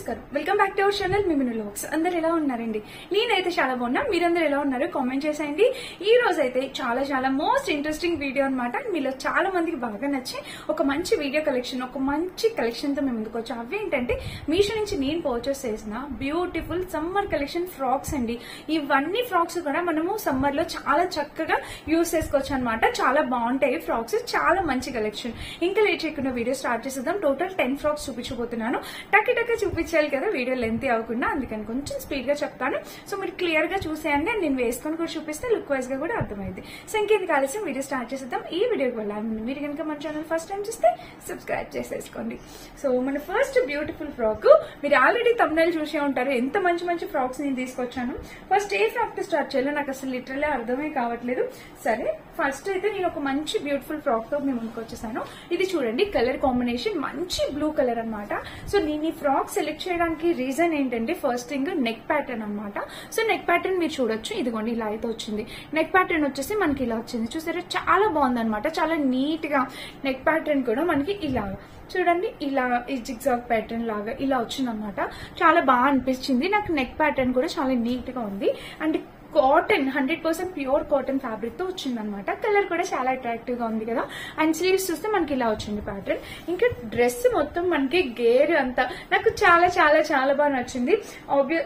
నమస్కారం welcome back to our channel మిమిను vlogs అందరూ ఎలా ఉన్నారండి నేనైతే చాలా బాగున్నా మీరందరూ ఎలా ఉన్నారు కామెంట్ చేసేయండి ఈ రోజు అయితే చాలా మోస్ట్ ఇంట్రెస్టింగ్ వీడియో అన్నమాట మీలో చాలా మందికి బాగా నచ్చి ఒక మంచి వీడియో కలెక్షన్ ఒక మంచి కలెక్షన్ తో మేము ముందుకు వచ్చాం అవి ఏంటంటే మీషో నుంచి నేను పర్చేస్ చేసిన బ్యూటిఫుల్ సమ్మర్ కలెక్షన్ ఫ్రాక్స్ అండి ఇవన్నీ ఫ్రాక్స్ కూడా మనము సమ్మర్ లో చాలా చక్కగా యూజ్ చేసుకోవచ్చు అన్నమాట చాలా బాగుంటాయి ఫ్రాక్స్ చాలా మంచి కలెక్షన్ ఇంకా లేట్ చేయకుండా వీడియో స్టార్ట్ చేసేద్దాం టోటల్ 10 ఫ్రాక్స్ చూపించబోతున్నాను టక్ చూపించాలి కదా వీడియో లెంత్ అవ్వకుండా అందుకని కొంచెం స్పీడ్ గా చెప్తాను సో మీరు క్లియర్ గా చూసేయండి నేను వేసుకొని కూడా చూపిస్తే లుక్ వైజ్ గా కూడా అర్థమైంది సో ఇంకేందుకు ఆలస్యం వీడియో స్టార్ట్ చేసేద్దాం ఈ వీడియోకి వెళ్ళాలి మీరు కనుక మన ఛానల్ ఫస్ట్ టైం చూస్తే సబ్స్క్రైబ్ చేసేసుకోండి సో మన ఫస్ట్ బ్యూటిఫుల్ ఫ్రాక్ మీరు ఆల్రెడీ తమ్నైల్ చూసే ఉంటారు ఎంత మంచి ఫ్రాక్స్ నేను తీసుకొచ్చాను ఫస్ట్ ఏ ఫ్రాక్ తో స్టార్ట్ చేయాలో నాకు అసలు లిటరల్లీ అర్థమే కావట్లేదు సరే ఫస్ట్ అయితే నేను ఒక మంచి బ్యూటిఫుల్ ఫ్రాక్ తో మేము ముందుకు వచ్చేసాను ఇది చూడండి కలర్ కాంబినేషన్ మంచి బ్లూ కలర్ అన్నమాట సో నేను ఈ ఫ్రాక్ సెలెక్ట్ చేయడానికి రీజన్ ఏంటంటే ఫస్ట్ థింగ్ నెక్ ప్యాటర్న్ అన్నమాట సో నెక్ ప్యాటర్న్ మీరు చూడొచ్చు ఇదిగోండి ఇలా అయితే వచ్చింది నెక్ ప్యాటర్న్ వచ్చేసి మనకి ఇలా వచ్చింది చూసారా చాలా బాగుంది అనమాట చాలా నీట్ గా నెక్ ప్యాటర్న్ కూడా మనకి ఇలా చూడండి ఇలా ఈ జిగ్జాగ్ ప్యాటర్న్ లాగా ఇలా వచ్చింది అనమాట చాలా బాగా అనిపించింది నాకు నెక్ ప్యాటర్న్ కూడా చాలా నీట్ గా ఉంది and cotton 100% pure cotton fabric తో వచ్చింది అనమాట కలర్ కూడా చాలా అట్రాక్టివ్ గా ఉంది కదా అండ్ స్లీవ్స్ చూస్తే మనకి ఇలా వచ్చింది ప్యాటర్న్ ఇంకా డ్రెస్ మొత్తం మనకి గేర్ అంతా నాకు చాలా బాగా నచ్చింది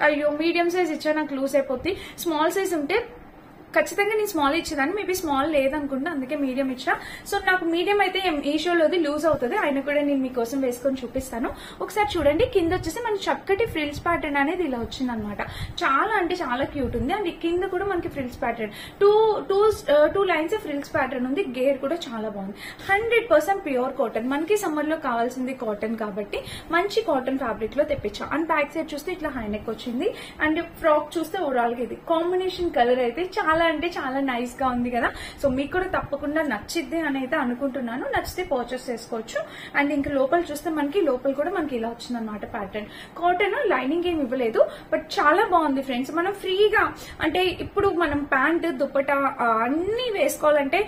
అయ్యో మీడియం సైజ్ ఇచ్చా నాకు లూజ్ అయిపోతుంది స్మాల్ సైజ్ ఉంటే ఖచ్చితంగా నేను స్మాల్ ఇచ్చేదాన్ని మేబీ స్మాల్ లేదనుకుంటా అందుకే మీడియం ఇచ్చా సో నాకు మీడియం అయితే మీషోలోది లూజ్ అవుతుంది ఆయన కూడా నేను మీకోసం వేసుకొని చూపిస్తాను ఒకసారి చూడండి కింద వచ్చేసి మనకి చక్కటి ఫ్రిల్స్ ప్యాటర్న్ అనేది ఇలా వచ్చింది అనమాట చాలా అంటే చాలా క్యూట్ ఉంది అండ్ కింద కూడా మనకి frills pattern two lines frills pattern ఉంది గేర్ కూడా చాలా బాగుంది 100% ప్యూర్ కాటన్ మనకి సమ్మర్ లో కావాల్సింది కాటన్ కాబట్టి మంచి కాటన్ ఫ్యాబ్రిక్ లో తెప్పించాం అండ్ బ్యాక్ సైడ్ చూస్తే ఇట్లా హై నెక్ వచ్చింది అండ్ ఫ్రాక్ చూస్తే ఓవరాల్ గా ఇది కాంబినేషన్ కలర్ అయితే చాలా అంటే చాలా నైస్ గా ఉంది కదా సో మీకు కూడా తప్పకుండా నచ్చిద్ది అని అయితే అనుకుంటున్నాను నచ్చితే పర్చేస్ చేసుకోవచ్చు అండ్ ఇంకా లోపల చూస్తే మనకి లోపల కూడా మనకి ఇలా వచ్చింది అనమాట ప్యాటర్న్ కాటన్ లైనింగ్ ఏమి ఇవ్వలేదు బట్ చాలా బాగుంది ఫ్రెండ్స్ మనం ఫ్రీగా అంటే ఇప్పుడు మనం ప్యాంట్ దుప్పట అన్ని వేసుకోవాలంటే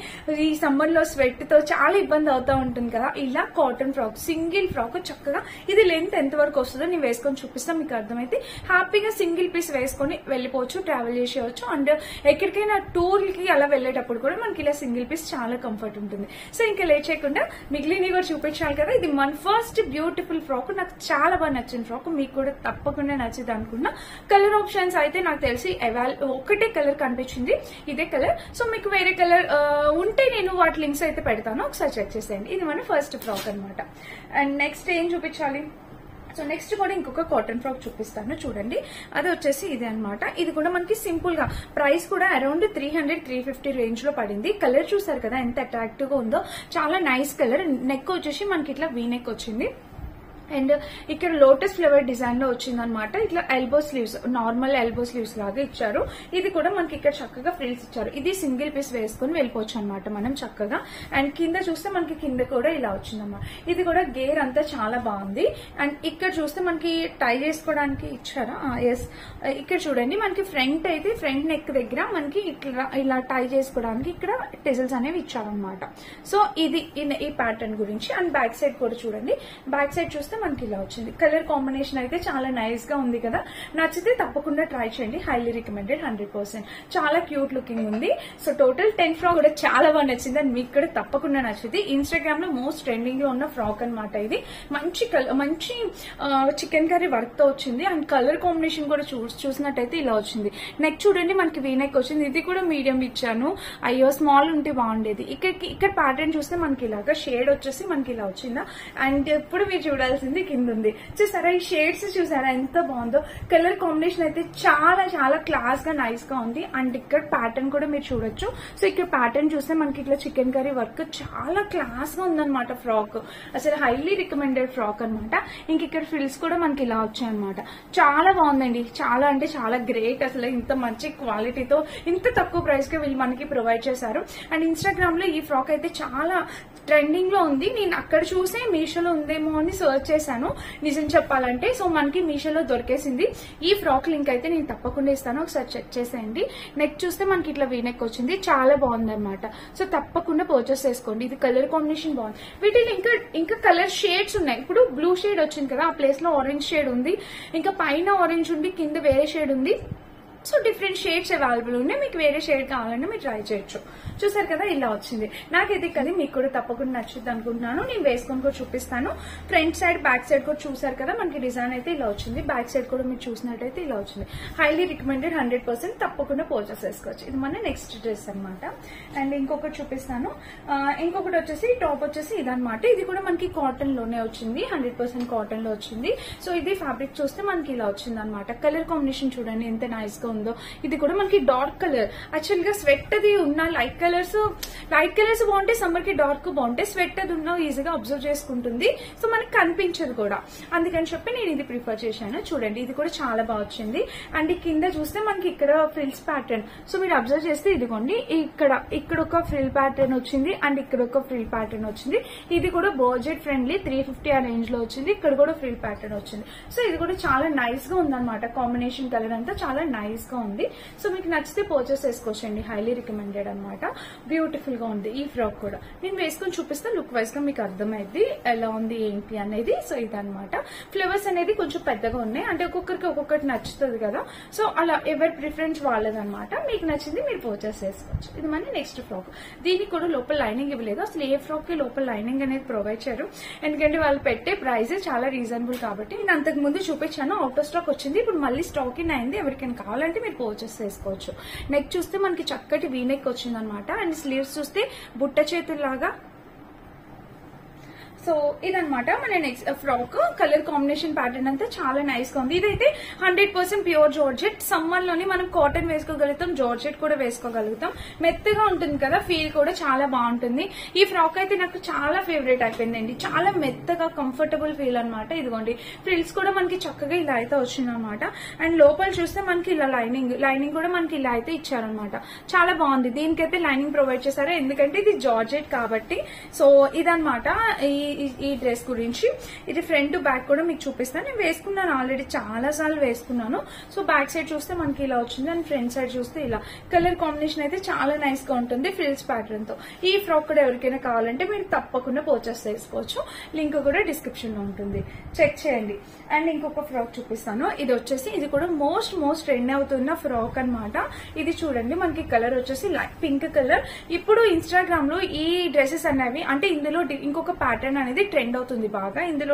ఈ సమ్మర్ లో స్వెట్ తో చాలా ఇబ్బంది అవుతా ఉంటుంది కదా ఇలా కాటన్ ఫ్రాక్ సింగిల్ ఫ్రాక్ చక్కగా ఇది లెంత్ ఎంత వరకు వస్తుందో నేను వేసుకొని చూపిస్తాను మీకు అర్థమైతే హ్యాపీగా సింగిల్ పీస్ వేసుకొని వెళ్ళిపోవచ్చు ట్రావెల్ చేసేయచ్చు అండ్ ఎక్కడికైనా టూర్ కి అలా వెళ్లేటప్పుడు కూడా మనకి ఇలా సింగిల్ పీస్ చాలా కంఫర్ట్ ఉంటుంది సో ఇంకా లేట్ చేయకుండా మిగిలినవి కూడా చూపించాలి కదా ఇది మన ఫస్ట్ బ్యూటిఫుల్ ఫ్రాక్ నాకు చాలా బాగా నచ్చిన ఫ్రాక్ మీకు కూడా తప్పకుండా నచ్చింది అనుకున్నా కలర్ ఆప్షన్స్ అయితే నాకు తెలిసి ఒకటే కలర్ కనిపించింది ఇదే కలర్ సో మీకు వేరే కలర్ ఉంటే నేను వాటి లింక్స్ అయితే పెడతాను ఒకసారి చెక్ చేసేయండి ఇది మన ఫస్ట్ ఫ్రాక్ అనమాట అండ్ నెక్స్ట్ ఏం చూపించాలి సో నెక్స్ట్ కూడా ఇంకొక కాటన్ ఫ్రాక్ చూపిస్తాను చూడండి అది వచ్చేసి ఇది అనమాట ఇది కూడా మనకి సింపుల్ గా ప్రైస్ కూడా అరౌండ్ 300-350 రేంజ్ లో పడింది కలర్ చూసారు కదా ఎంత అట్రాక్టివ్ గా ఉందో చాలా నైస్ కలర్ నెక్ వచ్చేసి మనకి ఇట్లా వీ నెక్ వచ్చింది అండ్ ఇక్కడ లోటస్ ఫ్లవర్ డిజైన్ లో వచ్చిందనమాట ఇట్లా elbow sleeves normal elbow sleeves లాగా ఇచ్చారు ఇది కూడా మనకి ఇక్కడ చక్కగా ఫ్రిల్స్ ఇచ్చారు ఇది సింగిల్ పీస్ వేసుకుని వెళ్ళిపోవచ్చు అనమాట మనం చక్కగా అండ్ కింద చూస్తే మనకి కింద కూడా ఇలా వచ్చిందన్నమాట ఇది కూడా గేర్ అంతా చాలా బాగుంది అండ్ ఇక్కడ చూస్తే మనకి టై చేసుకోవడానికి ఇచ్చారా ఎస్ ఇక్కడ చూడండి మనకి ఫ్రంట్ అయితే ఫ్రంట్ నెక్ దగ్గర మనకి ఇట్లా ఇలా టై చేసుకోవడానికి ఇక్కడ టెజల్స్ అనేవి ఇచ్చారనమాట సో ఇది ఈ ప్యాటర్న్ గురించి అండ్ బ్యాక్ సైడ్ కూడా చూడండి బ్యాక్ సైడ్ చూస్తే మనకి ఇలా వచ్చింది కలర్ కాంబినేషన్ అయితే చాలా నైస్ గా ఉంది కదా నచ్చితే తప్పకుండా ట్రై చేయండి హైలీ రికమెండెడ్ 100% చాలా క్యూట్ లుకింగ్ ఉంది సో టోటల్ 10 ఫ్రాక్ కూడా చాలా బాగా నచ్చింది అండ్ మీకు కూడా తప్పకుండా నచ్చింది ఇన్స్టాగ్రామ్ లో మోస్ట్ ట్రెండింగ్ లో ఉన్న ఫ్రాక్ అనమాట ఇది మంచి చికెన్ కర్రీ వర్క్ తో వచ్చింది అండ్ కలర్ కాంబినేషన్ కూడా చూసినట్టయితే ఇలా వచ్చింది నెక్ చూడండి మనకి వీ నెక్ వచ్చింది ఇది కూడా మీడియం ఇచ్చాను అయ్యో స్మాల్ ఉంటే బాగుండేది ఇక్కడ ప్యాటర్న్ చూస్తే మనకి ఇలాగా షేడ్ వచ్చేసి మనకి ఇలా వచ్చిందా అండ్ ఇప్పుడు మీరు చూడాల్సింది కింద ఉంది చూసారా ఈ షేడ్స్ చూసారా ఎంత బాగుందో కలర్ కాంబినేషన్ అయితే చాలా క్లాస్ గా నైస్ గా ఉంది అండ్ ఇక్కడ ప్యాటర్న్ కూడా మీరు చూడొచ్చు సో ఇక్కడ ప్యాటర్న్ చూస్తే మనకి ఇట్లా చికెన్ కర్రీ వర్క్ చాలా క్లాస్ గా ఉందన్నమాట ఫ్రాక్ అసలు హైలీ రికమెండెడ్ ఫ్రాక్ అనమాట ఇంక ఇక్కడ ఫ్రిల్స్ కూడా మనకి ఇలా వచ్చాయన్నమాట చాలా బాగుందండి చాలా అంటే చాలా గ్రేట్ అసలు ఇంత మంచి క్వాలిటీతో ఇంత తక్కువ ప్రైస్ కి వీళ్ళు మనకి ప్రొవైడ్ చేశారు అండ్ ఇన్స్టాగ్రామ్ లో ఈ ఫ్రాక్ అయితే చాలా ట్రెండింగ్ లో ఉంది నేను అక్కడ చూసే మీషోలో ఉందేమో అని సర్చ్ చేసి చేశాను నిజం చెప్పాలంటే. సో మనకి మీషోలో దొరికేసింది. ఈ ఫ్రాక్ లింక్ అయితే నేను తప్పకుండా ఇస్తాను, ఒకసారి చెక్ చేసేయండి. నెక్ చూస్తే మనకి ఇట్లా వీనెక్ వచ్చింది, చాలా బాగుంది అనమాట. సో తప్పకుండా పర్చేస్ చేసుకోండి. ఇది కలర్ కాంబినేషన్ బాగుంది. వీటిని ఇంకా కలర్ షేడ్స్ ఉన్నాయి. ఇప్పుడు బ్లూ షేడ్ వచ్చింది కదా, ఆ ప్లేస్ లో ఆరెంజ్ షేడ్ ఉంది, ఇంకా పైన ఆరెంజ్ ఉంది, కింద వేరే షేడ్ ఉంది. సో డిఫరెంట్ షేడ్స్ అవైలబుల్ ఉన్నాయి. మీకు వేరే షేడ్ కావాలంటే మీరు ట్రై చేయొచ్చు. చూసారు కదా, ఇలా వచ్చింది. నాకైతే కదా మీకు కూడా తప్పకుండా నచ్చుద్ది అనుకుంటున్నాను. నేను వేసుకొని కూడా చూపిస్తాను. ఫ్రంట్ సైడ్ బ్యాక్ సైడ్ కూడా చూసారు కదా, మనకి డిజైన్ అయితే ఇలా వచ్చింది. బ్యాక్ సైడ్ కూడా మీరు చూసినట్టయితే ఇలా వచ్చింది. హైలీ రికమెండెడ్, 100% తప్పకుండా పర్చేస్ చేసుకోవచ్చు. ఇది మన నెక్స్ట్ డ్రెస్ అనమాట. అండ్ ఇంకొకటి చూపిస్తాను. ఇంకొకటి వచ్చేసి టాప్ వచ్చేసి ఇదనమాట. ఇది కూడా మనకి కాటన్ లోనే వచ్చింది, 100% కాటన్ లో వచ్చింది. సో ఇది ఫ్యాబ్రిక్ చూస్తే మనకి ఇలా వచ్చింది అనమాట. కలర్ కాంబినేషన్ చూడండి ఎంత నైస్ గా ఉందో. ఇది కూడా మనకి డార్క్ కలర్. యాక్చువల్ గా స్వెట్ అది ఉన్న లైట్ కలర్స్ బాగుంటాయి, సమ్మర్ కి డార్క్ బాగుంటాయి. స్వెట్ అది ఉన్న ఈజీగా అబ్జర్వ్ చేసుకుంటుంది, సో మనకి కనిపించదు కూడా. అందుకని చెప్పి నేను ఇది ప్రిఫర్ చేశాను. చూడండి ఇది కూడా చాలా బాగా వచ్చింది. అండ్ కింద చూస్తే మనకి ఇక్కడ ఫ్రిల్స్ ప్యాటర్న్. సో మీరు అబ్జర్వ్ చేస్తే ఇదిగోండి, ఇక్కడ ఒక ఫ్రిల్ ప్యాటర్న్ వచ్చింది అండ్ ఇక్కడ ఒక ఫ్రిల్ ప్యాటర్న్ వచ్చింది. ఇది కూడా బడ్జెట్ ఫ్రెండ్లీ, 350 ఆ రేంజ్ లో వచ్చింది. ఇక్కడ కూడా ఫ్రిల్ ప్యాటర్న్ వచ్చింది. సో ఇది కూడా చాలా నైస్ గా ఉందన్నమాట. కాంబినేషన్ కలర్ అంతా చాలా నైస్ గా ఉంది. సో మీకు నచ్చితే పర్చేస్ చేసుకోవచ్చండి. హైలీ రికమెండెడ్ అనమాట. బ్యూటిఫుల్ గా ఉంది ఈ ఫ్రాక్ కూడా. నేను వేసుకొని చూపిస్తే లుక్ వైజ్ గా మీకు అర్థమైంది ఎలా ఉంది ఏంటి అనేది. సో ఇదనమాట. ఫ్లవర్స్ అనేది కొంచెం పెద్దగా ఉన్నాయి, అంటే ఒక్కొక్కరికి ఒక్కొక్కటి నచ్చుతుంది కదా. సో అలా ఎవరి ప్రిఫరెన్స్ వాళ్ళదనమాట. మీకు నచ్చింది మీరు పర్చేస్ చేసుకోవచ్చు. ఇది మన నెక్స్ట్ ఫ్రాక్. దీనికి కూడా లోపల లైనింగ్ ఇవ్వలేదు. అసలు ఏ ఫ్రాక్ కి లోపల లైనింగ్ అనేది ప్రొవైడ్ చేయరు, ఎందుకంటే వాళ్ళు పెట్టే ప్రైస్ చాలా రీజనబుల్ కాబట్టి. నేను అంతకు ముందు చూపించాను, అవుట్ ఆఫ్ స్టాక్ వచ్చింది. ఇప్పుడు మళ్ళీ స్టాక్ ఇన్ అయింది. ఎవరికైనా కావాలంటే మీరు పర్చేస్ చేసుకోవచ్చు. నెక్ చూస్తే మనకి చక్కటి వీ నెక్ వచ్చింది అనమాట. అండ్ స్లీవ్స్ చూస్తే బుట్ట చేతుల్లాగా. సో ఇదనమాట మన next frock. Colour combination pattern అంతా చాలా నైస్ గా ఉంది. ఇదైతే 100% ప్యూర్ జార్జెట్. సమ్మర్ లోని మనం కాటన్ వేసుకోగలుగుతాం, జార్జెట్ కూడా వేసుకోగలుగుతాం. మెత్తగా ఉంటుంది కదా, ఫీల్ కూడా చాలా బాగుంటుంది. ఈ ఫ్రాక్ అయితే నాకు చాలా ఫేవరెట్ అయిపోయిందండి. చాలా మెత్తగా కంఫర్టబుల్ ఫీల్ అనమాట. ఇదిగోండి ఫ్రిల్స్ కూడా మనకి చక్కగా ఇలా అయితే వచ్చింది అనమాట. అండ్ లోపల చూస్తే మనకి ఇలా లైనింగ్ కూడా మనకి ఇలా అయితే ఇచ్చారనమాట. చాలా బాగుంది. దీనికైతే లైనింగ్ ప్రొవైడ్ చేశారు, ఎందుకంటే ఇది జార్జెట్ కాబట్టి. సో ఇదనమాట ఈ డ్రెస్ గురించి. ఇది ఫ్రంట్ టు బ్యాక్ కూడా మీకు చూపిస్తాను. నేను వేసుకున్నాను ఆల్రెడీ, చాలా సార్లు వేసుకున్నాను. సో బ్యాక్ సైడ్ చూస్తే మనకి ఇలా వచ్చింది అండ్ ఫ్రంట్ సైడ్ చూస్తే ఇలా. కలర్ కాంబినేషన్ అయితే చాలా నైస్ గా ఉంటుంది ఫ్రిల్స్ ప్యాటర్న్ తో. ఈ ఫ్రాక్ కూడా ఎవరికైనా కావాలంటే మీరు తప్పకుండా పర్చేస్ చేసుకోవచ్చు. లింక్ కూడా డిస్క్రిప్షన్ లో ఉంటుంది, చెక్ చేయండి. అండ్ ఇంకొక ఫ్రాక్ చూపిస్తాను. ఇది వచ్చేసి ఇది కూడా మోస్ట్ ట్రెండ్ అవుతున్న ఫ్రాక్ అనమాట. ఇది చూడండి మనకి కలర్ వచ్చేసి లైట్ పింక్ కలర్. ఇప్పుడు ఇన్స్టాగ్రామ్ లో ఈ డ్రెస్సెస్ అనేవి, అంటే ఇందులో ఇంకొక ప్యాటర్న్ అనేది ట్రెండ్ అవుతుంది బాగా. ఇందులో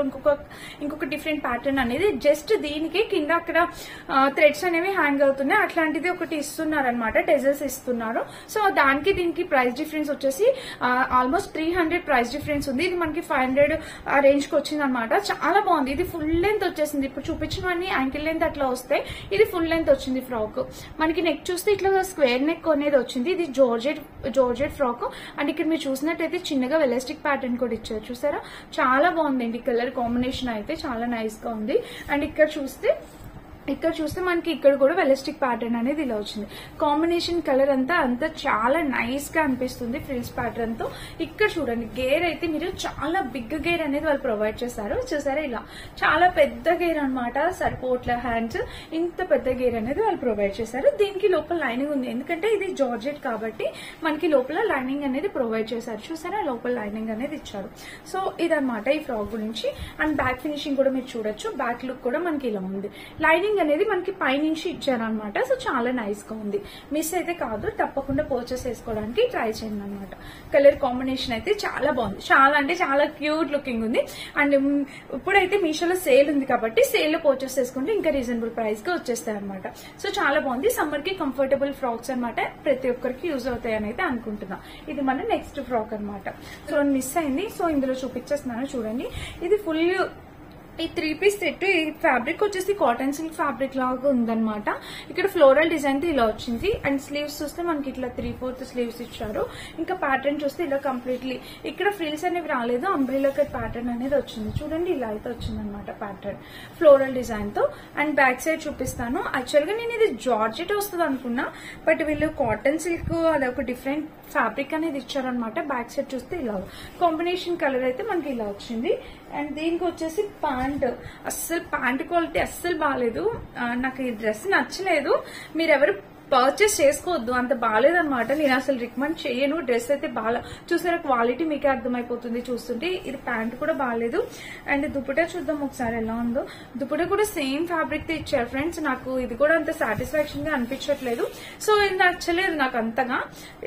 ఇంకొక డిఫరెంట్ ప్యాటర్న్ అనేది జస్ట్ దీనికి కింద అక్కడ థ్రెడ్స్ అనేవి హ్యాంగ్ అవుతున్నాయి. అట్లాంటిది ఒకటి ఇస్తున్నారనమాట, టెజల్స్ ఇస్తున్నారు. సో దానికి దీనికి ప్రైస్ డిఫరెన్స్ వచ్చేసి ఆల్మోస్ట్ 300 ప్రైస్ డిఫరెన్స్ ఉంది. ఇది మనకి 500 రేంజ్ కి వచ్చింది అనమాట. చాలా బాగుంది. ఇది ఫుల్ లెంత్ వచ్చేసింది. ఇప్పుడు చూపించినవన్నీ యాంకిల్ లెంత్ అట్లా వస్తాయి, ఇది ఫుల్ లెంత్ వచ్చింది ఫ్రాక్. మనకి నెక్ చూస్తే ఇట్లా స్క్వేర్ నెక్ అనేది వచ్చింది. ఇది జార్జెట్ ఫ్రాక్. అండ్ ఇక్కడ మీరు చూసినట్టయితే చిన్నగా ఎలాస్టిక్ ప్యాటర్న్ కూడా ఇచ్చారు, చూసారా. చాలా బాగుందండి. కలర్ కాంబినేషన్ అయితే చాలా నైస్ గా ఉంది. అండ్ ఇక్కడ చూస్తే మనకి ఇక్కడ కూడా వెలస్టిక్ ప్యాటర్న్ అనేది ఇలా వచ్చింది. కాంబినేషన్ కలర్ అంతా చాలా నైస్ గా అనిపిస్తుంది ఫ్రిల్స్ ప్యాటర్న్ తో. ఇక్కడ చూడండి గేర్ అయితే మీరు చాలా బిగ్ గేర్ అనేది వాళ్ళు ప్రొవైడ్ చేశారు, చూసారా. ఇలా చాలా పెద్ద గేర్ అనమాట, సరిపోట్ల హ్యాండ్స్. ఇంత పెద్ద గేర్ అనేది వాళ్ళు ప్రొవైడ్ చేశారు. దీనికి లోపల లైనింగ్ ఉంది, ఎందుకంటే ఇది జార్జెట్ కాబట్టి మనకి లోపల లైనింగ్ అనేది ప్రొవైడ్ చేశారు, చూసారా. లోపల లైనింగ్ అనేది ఇచ్చారు. సో ఇదనమాట ఈ ఫ్రాక్ గురించి. అండ్ బ్యాక్ ఫినిషింగ్ కూడా మీరు చూడొచ్చు. బ్యాక్ లుక్ కూడా మనకి ఇలా ఉంది. లైనింగ్ అనేది మనకి పైనుంచి ఇచ్చారనమాట. సో చాలా నైస్ గా ఉంది. మిస్ అయితే కాదు, తప్పకుండా పర్చేస్ చేసుకోవడానికి ట్రై చేయండి అనమాట. కలర్ కాంబినేషన్ అయితే చాలా బాగుంది. చాలా అంటే చాలా క్యూట్ లుకింగ్ ఉంది. అండ్ ఇప్పుడైతే మీషోలో సేల్ ఉంది కాబట్టి సేల్ లో పర్చేస్ చేసుకుంటే ఇంకా రీజనబుల్ ప్రైస్ గా వచ్చేస్తాయి అనమాట. సో చాలా బాగుంది. సమ్మర్ కి కంఫర్టబుల్ ఫ్రాక్స్ అనమాట. ప్రతి ఒక్కరికి యూజ్ అవుతాయని అయితే అనుకుంటున్నా. ఇది మన నెక్స్ట్ ఫ్రాక్ అనమాట. సో మిస్ అయింది, సో ఇందులో చూపించేస్తున్నాను చూడండి. ఇది ఫుల్ ఈ 3 పీస్ సెట్, ఈ ఫ్యాబ్రిక్ వచ్చేసి కాటన్ సిల్క్ ఫ్యాబ్రిక్ లాగా ఉందన్నమాట. ఇక్కడ ఫ్లోరల్ డిజైన్ తో ఇలా వచ్చింది. అండ్ స్లీవ్స్ చూస్తే మనకి ఇట్లా 3/4 స్లీవ్స్ ఇచ్చారు. ఇంకా ప్యాటర్న్ చూస్తే ఇలా కంప్లీట్లీ ఇక్కడ ఫ్రిల్స్ అనేవి రాలేదు, అంబ్రెల్లా కట్ ప్యాటర్న్ అనేది వచ్చింది. చూడండి ఇలా అయితే వచ్చింది అనమాట ప్యాటర్న్ ఫ్లోరల్ డిజైన్ తో. అండ్ బ్యాక్ సైడ్ చూపిస్తాను. యాక్చువల్ గా నేను ఇది జార్జెట్ వస్తుంది అనుకున్నా, బట్ వీళ్ళు కాటన్ సిల్క్ అది ఒక డిఫరెంట్ ఫ్యాబ్రిక్ అనేది ఇచ్చారనమాట. బ్యాక్ సైడ్ చూస్తే ఇలా కాంబినేషన్ కలర్ అయితే మనకి ఇలా వచ్చింది. అండ్ దీనికి వచ్చేసి ప్యాంట్, అస్సలు ప్యాంట్ క్వాలిటీ అస్సలు బాగాలేదు. నాకు ఈ డ్రెస్ నచ్చలేదు. మీరెవరు పర్చేస్ చేసుకోవద్దు, అంత బాగాలేదనమాట. నేను అసలు రికమెండ్ చేయను. డ్రెస్ అయితే బాగా చూసారా, క్వాలిటీ మీకే అర్థమైపోతుంది చూస్తుంటే. ఇది ప్యాంట్ కూడా బాగాలేదు. అండ్ దుపట్టా చూద్దాం ఒకసారి ఎలా ఉందో. దుపట్టా కూడా సేమ్ ఫ్యాబ్రిక్ తో ఇచ్చారు ఫ్రెండ్స్. నాకు ఇది కూడా అంత సాటిస్ఫాక్షన్ గా అనిపించట్లేదు. సో ఇది నచ్చలేదు నాకు అంతగా.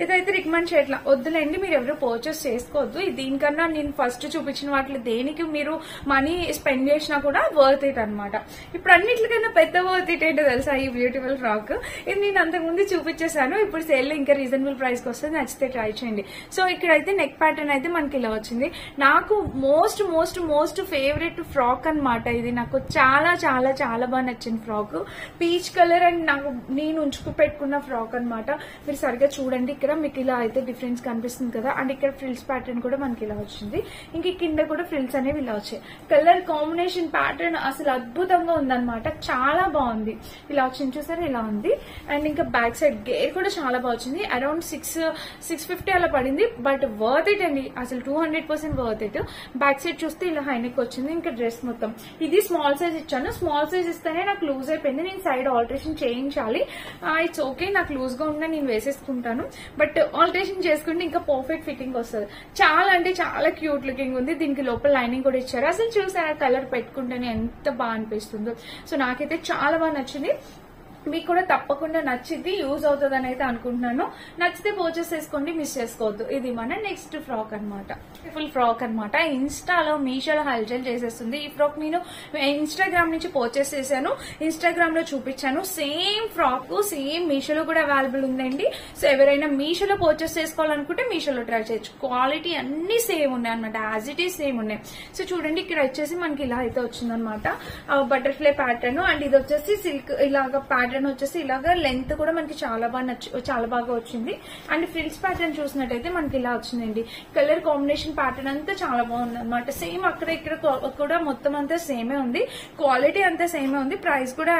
ఇదైతే రికమెండ్ చేయట్లా, వద్దులేండి, మీరు ఎవరు పర్చేస్ చేసుకోవద్దు. దీనికన్నా నేను ఫస్ట్ చూపించిన వాటిలో దేనికి మీరు మనీ స్పెండ్ చేసినా కూడా వర్త్ ఇట్ అనమాట. ఇప్పుడు అన్నిటికన్నా పెద్ద వర్త్ ఇట్ ఏంటో తెలుసా, ఈ బ్యూటిఫుల్ ఫ్రాక్. ఇది నేను అంతకు ముందు చూపించేశాను. ఇప్పుడు సేల్ లో ఇంకా రీజనబుల్ ప్రైస్ కి వస్తుంది, నచ్చితే ట్రై చేయండి. సో ఇక్కడైతే నెక్ ప్యాటర్న్ అయితే మనకి ఇలా వచ్చింది. నాకు most most most favourite frock అనమాట ఇది. నాకు చాలా చాలా చాలా బాగా నచ్చిన ఫ్రాక్, పీచ్ కలర్. అండ్ నాకు నేను ఉంచుకు పెట్టుకున్న ఫ్రాక్ అనమాట. మీరు సరిగ్గా చూడండి, ఇక్కడ మీకు ఇలా అయితే డిఫరెన్స్ కనిపిస్తుంది కదా. అండ్ ఇక్కడ ఫ్రిల్స్ ప్యాటర్న్ కూడా మనకి ఇలా వచ్చింది. ఇంక కింద కూడా ఫ్రిల్స్ అనేవి ఇలా వచ్చాయి. కలర్ కాంబినేషన్ ప్యాటర్న్ అసలు అద్భుతంగా ఉందన్నమాట, చాలా బాగుంది. ఇలా వచ్చింది చూసారా, ఇలా ఉంది. అండ్ ఇంకా బ్యాక్ సైడ్ గేర్ కూడా చాలా బాగా వచ్చింది. అరౌండ్ 650 అలా పడింది, బట్ వర్త్ ఇట్ అండి, అసలు 200% వర్త్ ఇట్. బ్యాక్ సైడ్ చూస్తే ఇలా హైనెక్ వచ్చింది. ఇంకా డ్రెస్ మొత్తం ఇది స్మాల్ సైజ్ ఇచ్చాను. స్మాల్ సైజ్ ఇస్తేనే నాకు లూజ్ అయిపోయింది, నేను సైడ్ ఆల్టరేషన్ చేయించాలి. ఇట్స్ ఓకే, నాకు లూజ్ గా ఉన్నా నేను వేసేసుకుంటాను, బట్ ఆల్టరేషన్ చేసుకుంటే ఇంకా పర్ఫెక్ట్ ఫిట్టింగ్ వస్తుంది. చాలా అంటే చాలా క్యూట్ లుకింగ్ ఉంది. దీనికి లోపల లైనింగ్ కూడా ఇచ్చారు. అసలు చూసారా కలర్ పెట్టుకుంటేనే ఎంత బాగా అనిపిస్తుందో. సో నాకైతే చాలా బాగా నచ్చింది. మీకు కూడా తప్పకుండా నచ్చింది, యూజ్ అవుతుంది అని అయితే అనుకుంటున్నాను. నచ్చితే పర్చేస్ చేసుకోండి, మిస్ చేసుకోవద్దు. ఇది మన నెక్స్ట్ ఫ్రాక్ అనమాట, ఫుల్ ఫ్రాక్ అనమాట. ఇన్స్టాలో మీషోలో హల్చల్ చేసేస్తుంది ఈ ఫ్రాక్. నేను ఇన్స్టాగ్రామ్ నుంచి పర్చేస్ చేశాను, ఇన్స్టాగ్రామ్ లో చూపించాను. సేమ్ ఫ్రాక్ సేమ్ మీషోలో కూడా అవైలబుల్ ఉందండి. సో ఎవరైనా మీషోలో పర్చేస్ చేసుకోవాలనుకుంటే మీషోలో ట్రై చేయొచ్చు. క్వాలిటీ అన్ని సేమ్ ఉన్నాయి అనమాట, యాజ్ ఇట్ ఈస్ సేమ్ ఉన్నాయి. సో చూడండి, ఇక్కడ వచ్చేసి మనకి ఇలా అయితే వచ్చిందనమాట బటర్ఫ్లై ప్యాటర్న్. అండ్ ఇది వచ్చేసి సిల్క్ ఇలాగా ప్యాటర్న్ వచ్చేసి ఇలాగా లెంత్ కూడా మనకి చాలా బాగా వచ్చింది. అండ్ ఫ్రిల్స్ ప్యాటర్న్ చూసినట్టయితే మనకి ఇలా వచ్చిందండి. కలర్ కాంబినేషన్ ప్యాటర్న్ అంతా చాలా బాగుంది అనమాట. సేమ్ అక్కడ ఇక్కడ కూడా మొత్తం అంతా సేమే ఉంది, క్వాలిటీ అంతా సేమే ఉంది, ప్రైస్ కూడా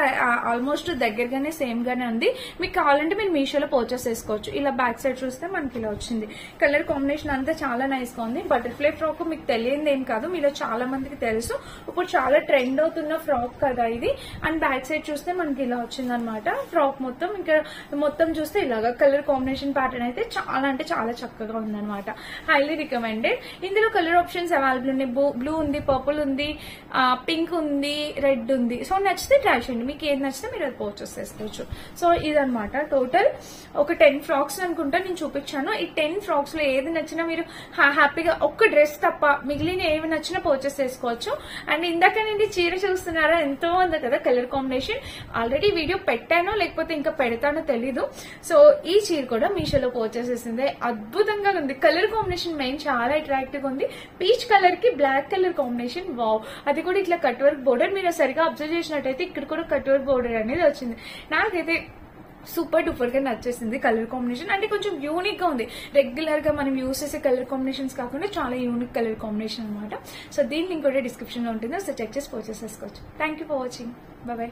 ఆల్మోస్ట్ దగ్గరగానే సేమ్ గానే ఉంది. మీకు కావాలంటే మీరు మీషోలో పర్చేస్ చేసుకోవచ్చు. ఇలా బ్యాక్ సైడ్ చూస్తే మనకి ఇలా వచ్చింది. కలర్ కాంబినేషన్ అంతా చాలా నైస్ గా ఉంది. బటర్ఫ్లై ఫ్రాక్ మీకు తెలియదు ఏం కాదు, మీలో చాలా మందికి తెలుసు, ఇప్పుడు చాలా ట్రెండ్ అవుతున్న ఫ్రాక్ కదా ఇది. అండ్ బ్యాక్ సైడ్ చూస్తే మనకి ఇలా వచ్చింది అనమాట ఫ్రాక్ మొత్తం. ఇంకా మొత్తం చూస్తే ఇలాగా కలర్ కాంబినేషన్ ప్యాటర్న్ అయితే చాలా అంటే చాలా చక్కగా ఉందన్నమాట. Highly recommended. ఇందులో కలర్ ఆప్షన్స్ అవైలబుల్ ఉన్నాయి. బ్లూ ఉంది, పర్పుల్ ఉంది, పింక్ ఉంది, రెడ్ ఉంది. సో నచ్చితే ట్రై చేయండి, మీకు ఏది నచ్చితే మీరు అది పర్చేస్ చేసుకోవచ్చు. సో ఇదనమాట టోటల్ ఒక 10 ఫ్రాక్స్ అనుకుంటా నేను చూపించాను. ఈ 10 ఫ్రాక్స్ లో ఏది నచ్చినా మీరు హ్యాపీగా ఒక్క డ్రెస్ తప్ప మిగిలిన ఏవి నచ్చినా పర్చేస్ చేసుకోవచ్చు. అండ్ ఇందాక నేను చీర చూస్తున్నారా, ఎంతో ఉంది కదా కలర్ కాంబినేషన్. ఆల్రెడీ వీడియో పెట్టానో లేకపోతే ఇంకా పెడతానో తెలీదు. సో ఈ చీర కూడా మీషోలో పర్చేస్ చేసింది, అద్భుతంగా ఉంది. కలర్ కాంబినేషన్ మెయిన్ చాలా అట్రాక్టివ్ గా ఉంది. పీచ్ కలర్ కి బ్లాక్ కలర్ కాంబినేషన్, వావ్. అది కూడా ఇట్లా కట్ వర్క్ బోర్డర్. మీరు సరిగా అబ్జర్వ్ చేసినట్టయితే ఇక్కడ కూడా కట్ వర్క్ బోర్డర్ అనేది వచ్చింది. నాకైతే సూపర్ డూపర్ గా నచ్చేసింది కలర్ కాంబినేషన్. అంటే కొంచెం యూనిక్ గా ఉంది, రెగ్యులర్ గా మనం యూస్ చేసే కలర్ కాంబినేషన్స్ కాకుండా చాలా యూనిక్ కలర్ కాంబినేషన్ అనమాట. సో దీని లింక్ కూడా డిస్క్రిప్షన్ లో ఉంటుంది, సో చెక్ చేసి పర్చేస్ చేసుకోవచ్చు. Thank you for watching, by by.